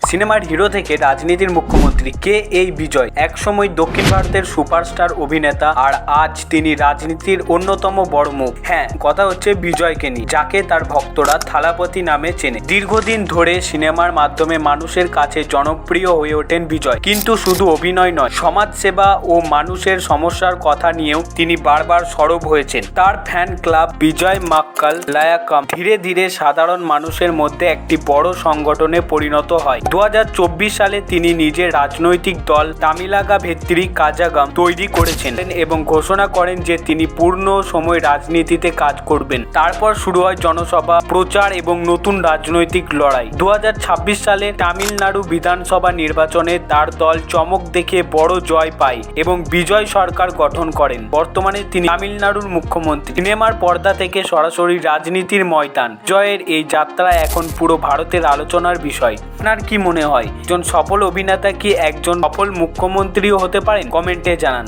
সিনেমার হিরো থেকে রাজনীতির মুখ্যমন্ত্রী কে এই বিজয়। একসময় দক্ষিণ ভারতের সুপারস্টার অভিনেতা, আর আজ তিনি রাজনীতির অন্যতম বড় মুখ। হ্যাঁ, কথা হচ্ছে বিজয়কে নিয়ে, যাকে তার ভক্তরা থালাপতি নামে চেনে। দীর্ঘদিন ধরে সিনেমার মাধ্যমে মানুষের কাছে জনপ্রিয় হয়ে ওঠেন বিজয়। কিন্তু শুধু অভিনয় নয়, সমাজসেবা ও মানুষের সমস্যার কথা নিয়েও তিনি বারবার সরব হয়েছেন। তার ফ্যান ক্লাব বিজয় মাক্কাল লায়াকাম ধীরে ধীরে সাধারণ মানুষের মধ্যে একটি বড় সংগঠনে পরিণত হয়। 2024 সালে তিনি নিজের রাজনৈতিক দল তামিলাগা ভেত্রি কাজাগাম তৈরি করেছেন এবং ঘোষণা করেন যে তিনি পূর্ণ সময় রাজনীতিতে কাজ করবেন। তারপর শুরু হয় জনসভা, প্রচার এবং নতুন রাজনৈতিক লড়াই। 2026 সালে তামিলনাড়ু বিধানসভা নির্বাচনে তার দল চমক দেখে বড় জয় পায় এবং বিজয় সরকার গঠন করেন। বর্তমানে তিনি তামিলনাড়ুর মুখ্যমন্ত্রী। সিনেমার পর্দা থেকে সরাসরি রাজনীতির ময়দান। বিজয়ের এই যাত্রা এখন পুরো ভারতের আলোচনার বিষয়। আপনার কি মনে হয়, একজন সফল অভিনেতা কি একজন সফল মুখ্যমন্ত্রীও হতে পারেন? কমেন্টে জানান।